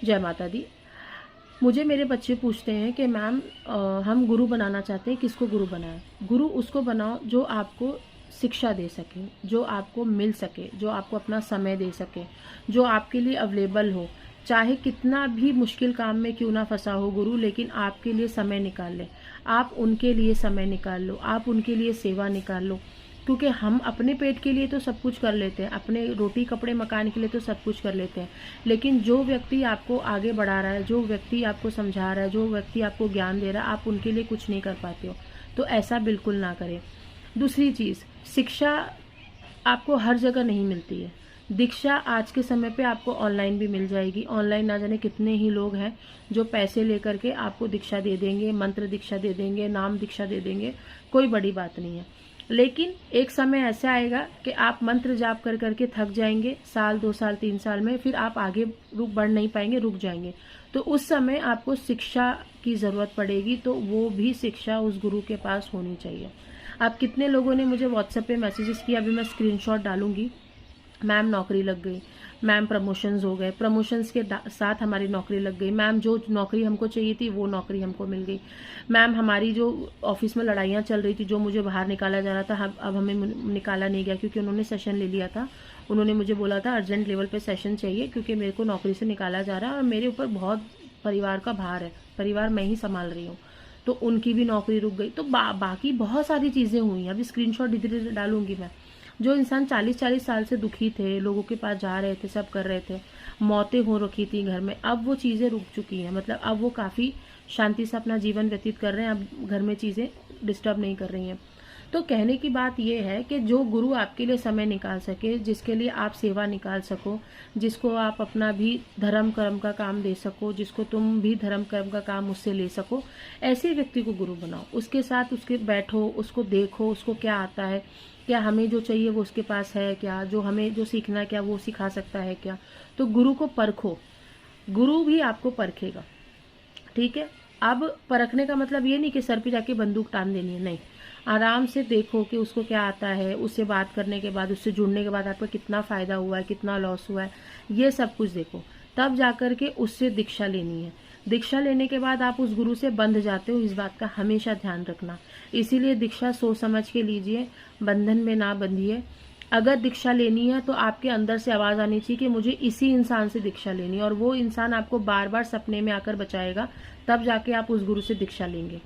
जय माता दी। मुझे मेरे बच्चे पूछते हैं कि मैम हम गुरु बनाना चाहते हैं, किसको गुरु बनाएं? गुरु उसको बनाओ जो आपको शिक्षा दे सके, जो आपको मिल सके, जो आपको अपना समय दे सके, जो आपके लिए अवेलेबल हो। चाहे कितना भी मुश्किल काम में क्यों ना फंसा हो गुरु, लेकिन आपके लिए समय निकाल ले। आप उनके लिए समय निकाल लो, आप उनके लिए सेवा निकाल लो। क्योंकि हम अपने पेट के लिए तो सब कुछ कर लेते हैं, अपने रोटी कपड़े मकान के लिए तो सब कुछ कर लेते हैं, लेकिन जो व्यक्ति आपको आगे बढ़ा रहा है, जो व्यक्ति आपको समझा रहा है, जो व्यक्ति आपको ज्ञान दे रहा है, आप उनके लिए कुछ नहीं कर पाते हो। तो ऐसा बिल्कुल ना करें। दूसरी चीज़, शिक्षा आपको हर जगह नहीं मिलती है। दीक्षा आज के समय पे आपको ऑनलाइन भी मिल जाएगी। ऑनलाइन ना जाने कितने ही लोग हैं जो पैसे लेकर के आपको दीक्षा दे देंगे, मंत्र दीक्षा दे देंगे, नाम दीक्षा दे देंगे। कोई बड़ी बात नहीं है, लेकिन एक समय ऐसा आएगा कि आप मंत्र जाप कर करके थक जाएंगे। साल 2 साल 3 साल में फिर आप आगे बढ़ नहीं पाएंगे, रुक जाएंगे। तो उस समय आपको शिक्षा की ज़रूरत पड़ेगी, तो वो भी शिक्षा उस गुरु के पास होनी चाहिए। आप कितने लोगों ने मुझे व्हाट्सएप पे मैसेजेस किया, अभी मैं स्क्रीनशॉट डालूंगी। मैम नौकरी लग गई, मैम प्रमोशंस हो गए, प्रमोशंस के साथ हमारी नौकरी लग गई, मैम जो नौकरी हमको चाहिए थी वो नौकरी हमको मिल गई, मैम हमारी जो ऑफिस में लड़ाइयाँ चल रही थी, जो मुझे बाहर निकाला जा रहा था, अब हमें निकाला नहीं गया क्योंकि उन्होंने सेशन ले लिया था। उन्होंने मुझे बोला था अर्जेंट लेवल पे सेशन चाहिए क्योंकि मेरे को नौकरी से निकाला जा रहा है और मेरे ऊपर बहुत परिवार का भार है, परिवार मैं ही संभाल रही हूँ, तो उनकी भी नौकरी रुक गई। तो बाकी बहुत सारी चीज़ें हुई। अभी स्क्रीनशॉट धीरे धीरे डालूंगी मैं। जो इंसान 40-40 साल से दुखी थे, लोगों के पास जा रहे थे, सब कर रहे थे, मौतें हो रखी थी घर में, अब वो चीज़ें रुक चुकी हैं। मतलब अब वो काफ़ी शांति से अपना जीवन व्यतीत कर रहे हैं, अब घर में चीज़ें डिस्टर्ब नहीं कर रही हैं। तो कहने की बात यह है कि जो गुरु आपके लिए समय निकाल सके, जिसके लिए आप सेवा निकाल सको, जिसको आप अपना भी धर्म कर्म का काम दे सको, जिसको तुम भी धर्म कर्म का काम उससे ले सको, ऐसे व्यक्ति को गुरु बनाओ। उसके साथ उसके बैठो, उसको देखो, उसको क्या आता है, क्या हमें जो चाहिए वो उसके पास है क्या, जो हमें जो सीखना है क्या वो सिखा सकता है क्या। तो गुरु को परखो, गुरु भी आपको परखेगा। ठीक है। अब परखने का मतलब ये नहीं कि सर पे जाके बंदूक टान देनी है, नहीं। आराम से देखो कि उसको क्या आता है, उससे बात करने के बाद, उससे जुड़ने के बाद आपको कितना फ़ायदा हुआ है, कितना लॉस हुआ है, ये सब कुछ देखो। तब जाकर के उससे दीक्षा लेनी है। दीक्षा लेने के बाद आप उस गुरु से बंध जाते हो, इस बात का हमेशा ध्यान रखना। इसीलिए दीक्षा सोच समझ के लीजिए, बंधन में ना बंधिए। अगर दीक्षा लेनी है तो आपके अंदर से आवाज़ आनी चाहिए कि मुझे इसी इंसान से दीक्षा लेनी है, और वो इंसान आपको बार बार सपने में आकर बचाएगा, तब जाके आप उस गुरु से दीक्षा लेंगे।